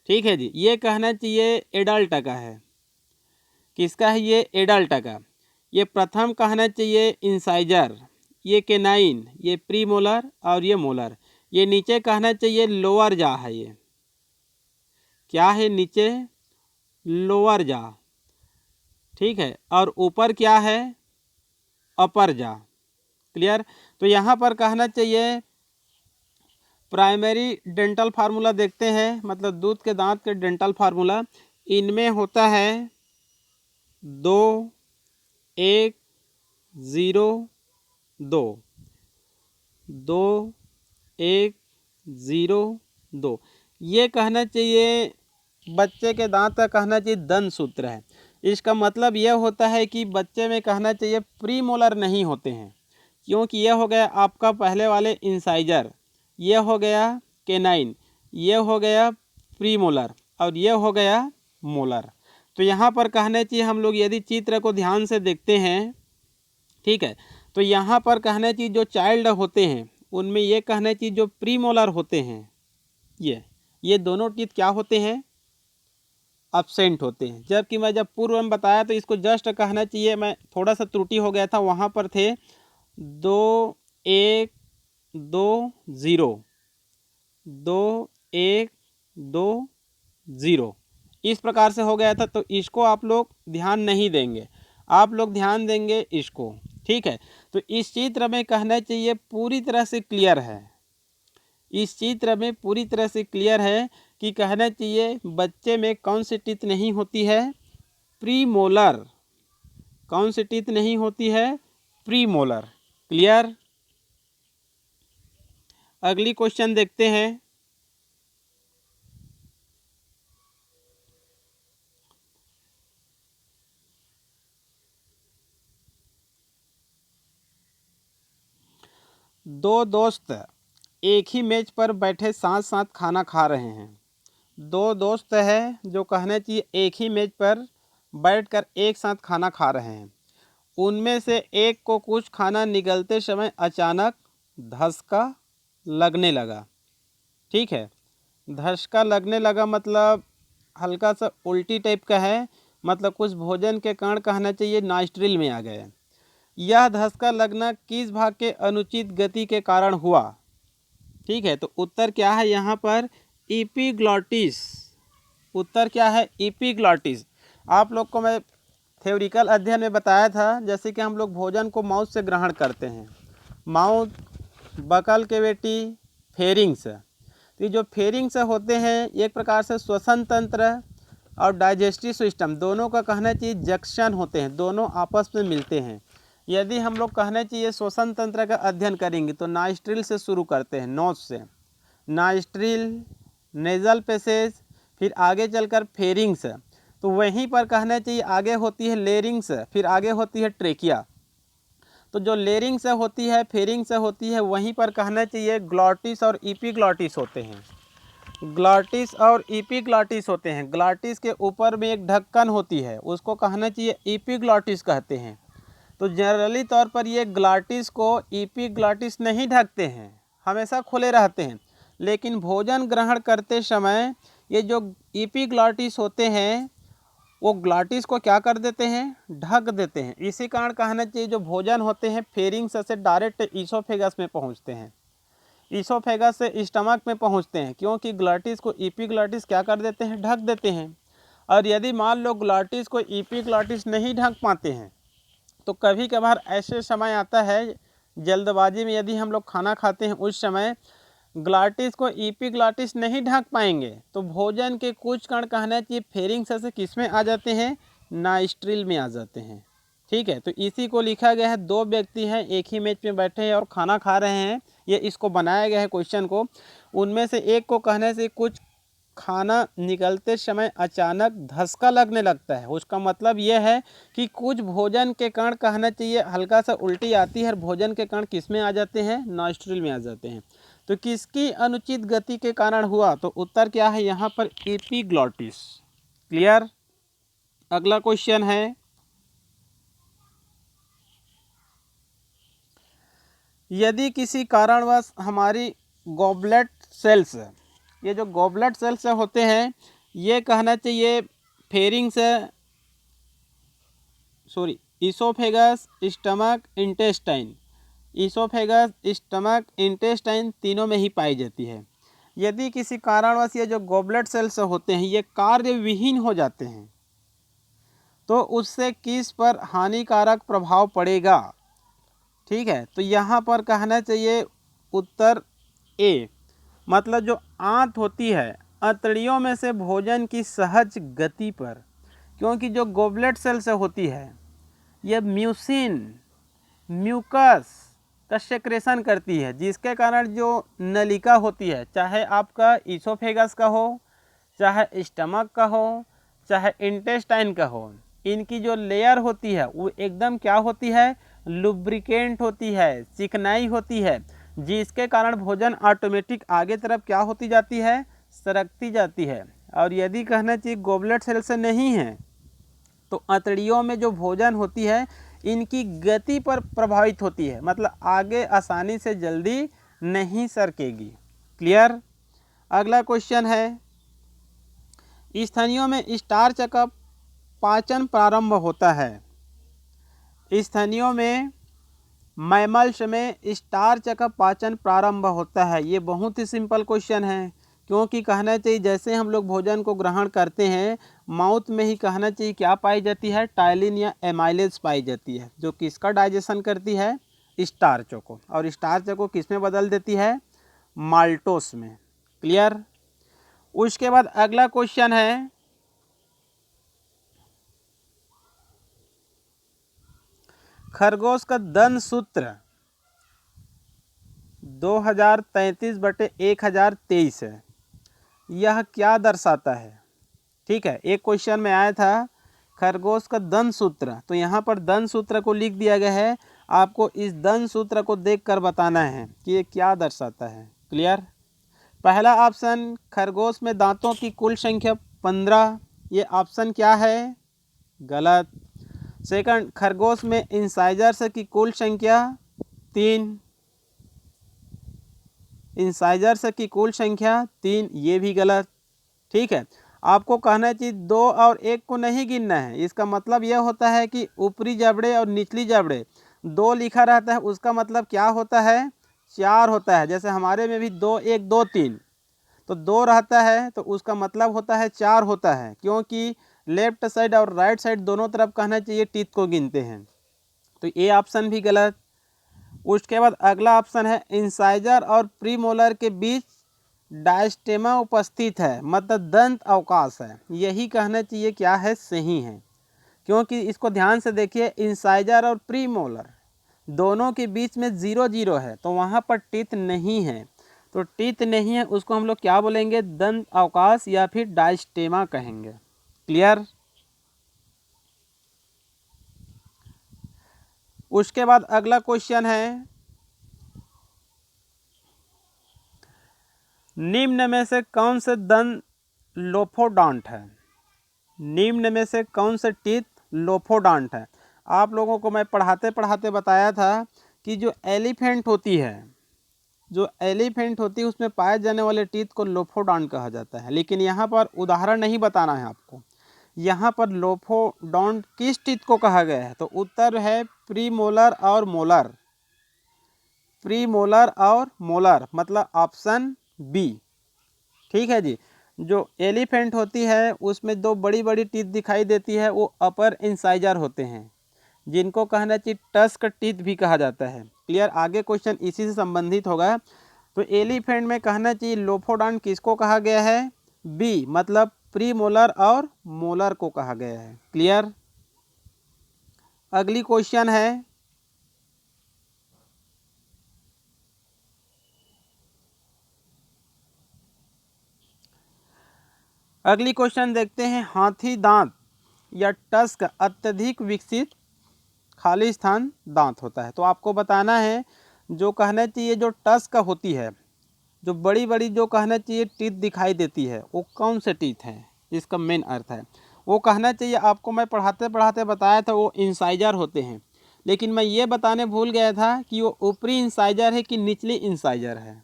ठीक है जी, ये कहना चाहिए एडल्ट का है। किसका है ये? एडल्ट का। ये प्रथम कहना चाहिए इंसाइजर, ये केनाइन, ये प्री मोलर और ये मोलर। ये नीचे कहना चाहिए लोअर जा है। ये क्या है? नीचे लोअर जा। ठीक है, और ऊपर क्या है? अपर जा। क्लियर? तो यहाँ पर कहना चाहिए प्राइमरी डेंटल फार्मूला देखते हैं, मतलब दूध के दांत के डेंटल फार्मूला। इनमें होता है 2 1 0 2, 2 1 0 2। ये कहना चाहिए बच्चे के दांत का कहना चाहिए दंत सूत्र है। इसका मतलब यह होता है कि बच्चे में कहना चाहिए प्री मोलर नहीं होते हैं, क्योंकि यह हो गया आपका पहले वाले इंसाइजर, यह हो गया केनाइन, यह हो गया प्री मोलर और यह हो गया मोलर। तो यहाँ पर कहना चाहिए हम लोग यदि चित्र को ध्यान से देखते हैं, ठीक है, तो यहाँ पर कहना चाहिए जो चाइल्ड होते हैं उनमें ये कहना चाहिए जो प्री मोलर होते हैं, ये दोनों टीथ क्या होते हैं? अब्सेंट होते हैं। जबकि मैं जब पूर्व में बताया तो इसको जस्ट कहना चाहिए, मैं थोड़ा सा त्रुटि हो गया था, वहाँ पर थे 2 1 2 0, 2 1 2 0, इस प्रकार से हो गया था। तो इसको आप लोग ध्यान नहीं देंगे, आप लोग ध्यान देंगे इसको। ठीक है, तो इस चित्र में कहना चाहिए पूरी तरह से क्लियर है, इस चित्र में पूरी तरह से क्लियर है कि कहना चाहिए बच्चे में कौन सी टीथ नहीं होती है? Pre molar. कौन सी टीथ नहीं होती है? Pre molar. क्लियर? अगली क्वेश्चन देखते हैं। दो दोस्त एक ही मेज पर बैठे साथ साथ खाना खा रहे हैं। दो दोस्त हैं जो कहना चाहिए एक ही मेज पर बैठकर एक साथ खाना खा रहे हैं। उनमें से एक को कुछ खाना निगलते समय अचानक धक्का लगने लगा। ठीक है, धक्का लगने लगा मतलब हल्का सा उल्टी टाइप का है, मतलब कुछ भोजन के कारण कहना चाहिए नॉस्ट्रिल में आ गए। यह धक्का लगना किस भाग के अनुचित गति के कारण हुआ? ठीक है, तो उत्तर क्या है यहाँ पर? एपिग्लॉटिस। उत्तर क्या है? एपिग्लॉटिस। आप लोग को मैं थ्योरिकल अध्ययन में बताया था, जैसे कि हम लोग भोजन को माउथ से ग्रहण करते हैं, माउथ, बकल कैविटी, फेरिंग्स। तो जो फेरिंग्स होते हैं एक प्रकार से श्वसन तंत्र और डाइजेस्टिव सिस्टम दोनों का कहना चाहिए जंक्शन होते हैं, दोनों आपस में मिलते हैं। यदि हम लोग कहना चाहिए श्वसन तंत्र का अध्ययन करेंगे तो नॉस्ट्रिल से शुरू करते हैं, नोज से, नॉस्ट्रिल, नेजल पैसेज, फिर आगे चलकर फेरिंग्स, तो वहीं पर कहना चाहिए आगे होती है लेरिंग्स, फिर आगे होती है ट्रेकिया। तो जो लेरिंग से होती है, फेरिंग से होती है, वहीं पर कहना चाहिए ग्लॉटिस और एपिग्लॉटिस होते हैं। ग्लॉटिस और एपिग्लॉटिस होते हैं। ग्लॉटिस के ऊपर में एक ढक्कन होती है, उसको कहना चाहिए एपिग्लॉटिस कहते हैं। तो जनरली तौर पर ये ग्लॉटिस को एपिग्लॉटिस नहीं ढकते हैं, हमेशा खुले रहते हैं, लेकिन भोजन ग्रहण करते समय ये जो एपिग्लॉटिस होते हैं वो ग्लॉटिस को क्या कर देते हैं? ढक देते हैं। इसी कारण कहना चाहिए जो भोजन होते हैं फेरिंग्स से डायरेक्ट ईसोफेगस में पहुंचते हैं, ईसोफेगस से स्टमक में पहुंचते हैं, क्योंकि ग्लॉटिस को एपिग्लॉटिस क्या कर देते हैं? ढक देते हैं। और यदि मान लो ग्लॉटिस को एपिग्लॉटिस नहीं ढक पाते हैं तो कभी कभार ऐसे समय आता है जल्दबाजी में यदि हम लोग खाना खाते हैं, उस समय ग्लॉटिस को एपिग्लॉटिस नहीं ढक पाएंगे तो भोजन के कुछ कण कहना चाहिए फेरिंग्स से किस में आ जाते हैं? नॉस्ट्रिल में आ जाते हैं। ठीक है, तो इसी को लिखा गया है, दो व्यक्ति हैं एक ही मेज में बैठे हैं और खाना खा रहे हैं, ये इसको बनाया गया है क्वेश्चन को। उनमें से एक को कहने से कुछ खाना निकलते समय अचानक धक्का लगने लगता है, उसका मतलब यह है कि कुछ भोजन के कण, कहना चाहिए हल्का सा उल्टी आती है, भोजन के कण किस में आ जाते हैं, नॉस्ट्रिल में आ जाते हैं। तो किसकी अनुचित गति के कारण हुआ, तो उत्तर क्या है यहाँ पर, एपिग्लॉटिस। क्लियर। अगला क्वेश्चन है, यदि किसी कारणवश हमारी गॉबलेट सेल्स, ये जो गॉबलेट सेल्स होते हैं, ये कहना चाहिए pharynx, sorry oesophagus, stomach, intestine, oesophagus, stomach, intestine तीनों में ही पाई जाती है। यदि किसी कारणवश ये जो गॉबलेट सेल्स होते हैं ये कार्य विहीन हो जाते हैं तो उससे किस पर हानिकारक प्रभाव पड़ेगा। ठीक है, तो यहाँ पर कहना चाहिए उत्तर ए, मतलब जो आंत होती है अंतड़ियों में से भोजन की सहज गति पर, क्योंकि जो गॉबलेट सेल्स होती है ये म्यूसिन, म्यूकस का सेक्रेशन करती है, जिसके कारण जो नलिका होती है, चाहे आपका इसोफेगस का हो, चाहे स्टमक का हो, चाहे इंटेस्टाइन का हो, इनकी जो लेयर होती है वो एकदम क्या होती है, लुब्रिकेंट होती है, चिकनाई होती है, जिसके कारण भोजन ऑटोमेटिक आगे तरफ क्या होती जाती है, सरकती जाती है। और यदि कहना चाहिए गॉबलेट सेल से नहीं है तो अंतड़ियों में जो भोजन होती है इनकी गति पर प्रभावित होती है, मतलब आगे आसानी से जल्दी नहीं सरकेगी। क्लियर। अगला क्वेश्चन है, स्तनियों में स्टार्च का पाचन प्रारंभ होता है। स्तनियों में, मैमल्स में स्टार्च का पाचन प्रारंभ होता है। ये बहुत ही सिंपल क्वेश्चन है, क्योंकि कहना चाहिए जैसे हम लोग भोजन को ग्रहण करते हैं माउथ में ही कहना चाहिए क्या पाई जाती है, टाइलिन या एमाइलेज पाई जाती है, जो किसका डाइजेशन करती है, स्टार्च को, और स्टार्च को किस में बदल देती है, माल्टोस में। क्लियर। उसके बाद अगला क्वेश्चन है, खरगोश का दंत सूत्र 2033/1023 है, यह क्या दर्शाता है। ठीक है, एक क्वेश्चन में आया था खरगोश का दंत सूत्र, तो यहाँ पर दंत सूत्र को लिख दिया गया है, आपको इस दंत सूत्र को देखकर बताना है कि ये क्या दर्शाता है। क्लियर। पहला ऑप्शन, खरगोश में दांतों की कुल संख्या 15, ये ऑप्शन क्या है, गलत। सेकंड, खरगोश में इंसाइजर्स की कुल संख्या 3, इंसाइजर्स की कुल संख्या 3, ये भी गलत। ठीक है, आपको कहना चाहिए 2 और 1 को नहीं गिनना है, इसका मतलब यह होता है कि ऊपरी जबड़े और निचली जबड़े 2 लिखा रहता है, उसका मतलब क्या होता है, 4 होता है। जैसे हमारे में भी 2 1 2 3, तो 2 रहता है तो उसका मतलब होता है 4 होता है, क्योंकि लेफ्ट साइड और राइट साइड दोनों तरफ कहना चाहिए टीथ को गिनते हैं, तो ये ऑप्शन भी गलत। उसके बाद अगला ऑप्शन है, इंसाइजर और प्रीमोलर के बीच डायस्टेमा उपस्थित है, मतलब दंत अवकाश है, यही कहना चाहिए क्या है, सही है। क्योंकि इसको ध्यान से देखिए, इंसाइजर और प्रीमोलर दोनों के बीच में 0 0 है, तो वहाँ पर टीथ नहीं है, तो टीथ नहीं है उसको हम लोग क्या बोलेंगे, दंत अवकाश या फिर डायस्टेमा कहेंगे। क्लियर। उसके बाद अगला क्वेश्चन है, निम्न में से कौन से दंत लोफोडॉन्ट है, निम्न में से कौन से टीथ लोफोडॉन्ट है। आप लोगों को मैं पढ़ाते पढ़ाते बताया था कि जो एलिफेंट होती है, जो एलिफेंट होती है उसमें पाए जाने वाले टीथ को लोफोडॉन्ट कहा जाता है, लेकिन यहाँ पर उदाहरण नहीं बताना है आपको, यहाँ पर लोफोडॉन्ट किस टीथ को कहा गया है, तो उत्तर है प्रीमोलर और मोलर, प्रीमोलर और मोलर, मतलब ऑप्शन बी। ठीक है जी, जो एलिफेंट होती है उसमें 2 बड़ी बड़ी टीथ दिखाई देती है, वो अपर इंसाइजर होते हैं, जिनको कहना चाहिए टस्क टीथ भी कहा जाता है। क्लियर। आगे क्वेश्चन इसी से संबंधित होगा। तो एलिफेंट में कहना चाहिए लोफोडॉन्ट किसको कहा गया है, बी, मतलब प्रीमोलर और मोलर को कहा गया है। क्लियर। अगली क्वेश्चन है, अगली क्वेश्चन देखते हैं। हाथी दांत या टस्क अत्यधिक विकसित खाली स्थान दांत होता है। तो आपको बताना है, जो कहना चाहिए जो टस्क होती है, जो बड़ी बड़ी जो कहना चाहिए टीथ दिखाई देती है, वो कौन से टीथ हैं, इसका मेन अर्थ है। वो कहना चाहिए आपको मैं पढ़ाते पढ़ाते बताया था वो इंसाइजर होते हैं, लेकिन मैं ये बताने भूल गया था कि वो ऊपरी इंसाइजर है कि निचली इंसाइजर है।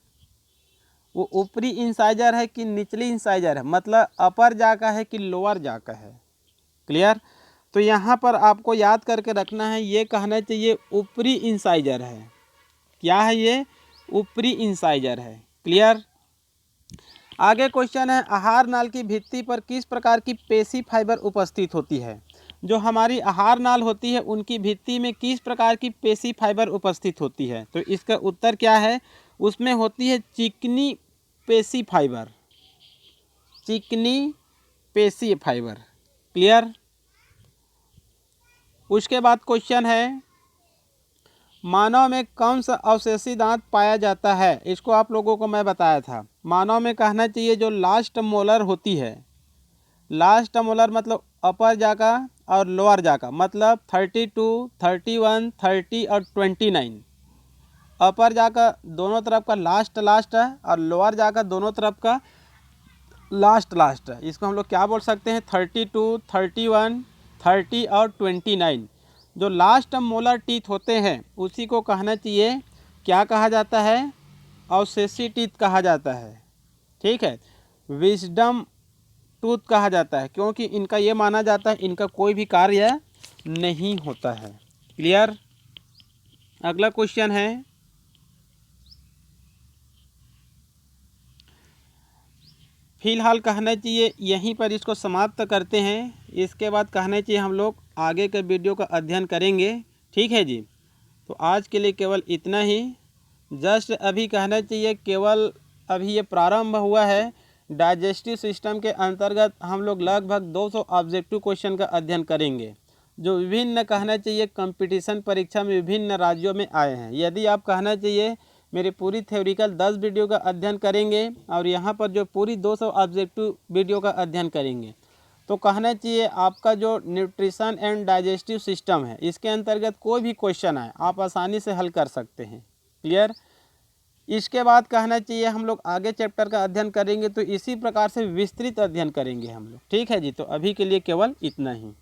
वो ऊपरी इंसाइजर है कि निचली इंसाइजर है, मतलब अपर जाका है कि लोअर जाका है। क्लियर। तो यहाँ पर आपको याद करके रखना है, ये कहना चाहिए ऊपरी इंसाइजर है। क्या है ये? ऊपरी इंसाइजर है। क्लियर। आगे क्वेश्चन है, आहार नाल की भित्ति पर किस प्रकार की पेशी फाइबर उपस्थित होती है। जो हमारी आहार नाल होती है उनकी भित्ति में किस प्रकार की पेशी फाइबर उपस्थित होती है। तो इसका उत्तर क्या है, उसमें होती है चिकनी पेशी फाइबर, चिकनी पेशी फाइबर। क्लियर। उसके बाद क्वेश्चन है, मानव में कौन सा अवशेषी दांत पाया जाता है। इसको आप लोगों को मैं बताया था। मानव में कहना चाहिए जो लास्ट मोलर होती है, लास्ट मोलर मतलब अपर जाका और लोअर जाका, मतलब 32, 31, 30 और 29। अपर जाका दोनों तरफ का लास्ट है और लोअर जाका दोनों तरफ का लास्ट है। इसको हम लोग क्या बोल सकते हैं, 32, 31, 30 और 29। जो लास्ट मोलर टीथ होते हैं उसी को कहना चाहिए क्या कहा जाता है, अवशेषी टीथ कहा जाता है। ठीक है, विजडम टूथ कहा जाता है, क्योंकि इनका ये माना जाता है इनका कोई भी कार्य नहीं होता है। क्लियर। अगला क्वेश्चन है, फिलहाल कहना चाहिए यहीं पर इसको समाप्त करते हैं। इसके बाद कहना चाहिए हम लोग आगे के वीडियो का अध्ययन करेंगे। ठीक है जी। तो आज के लिए केवल इतना ही। जस्ट अभी कहना चाहिए केवल अभी ये प्रारंभ हुआ है। डाइजेस्टिव सिस्टम के अंतर्गत हम लोग लगभग 200 ऑब्जेक्टिव क्वेश्चन का अध्ययन करेंगे, जो विभिन्न कहना चाहिए कंपटीशन परीक्षा में विभिन्न राज्यों में आए हैं। यदि आप कहना चाहिए मेरी पूरी थ्योरिकल 10 वीडियो का अध्ययन करेंगे और यहाँ पर जो पूरी 200 ऑब्जेक्टिव वीडियो का अध्ययन करेंगे, तो कहना चाहिए आपका जो न्यूट्रिशन एंड डाइजेस्टिव सिस्टम है इसके अंतर्गत कोई भी क्वेश्चन आए आप आसानी से हल कर सकते हैं। क्लियर। इसके बाद कहना चाहिए हम लोग आगे चैप्टर का अध्ययन करेंगे, तो इसी प्रकार से विस्तृत अध्ययन करेंगे हम लोग। ठीक है जी। तो अभी के लिए केवल इतना ही।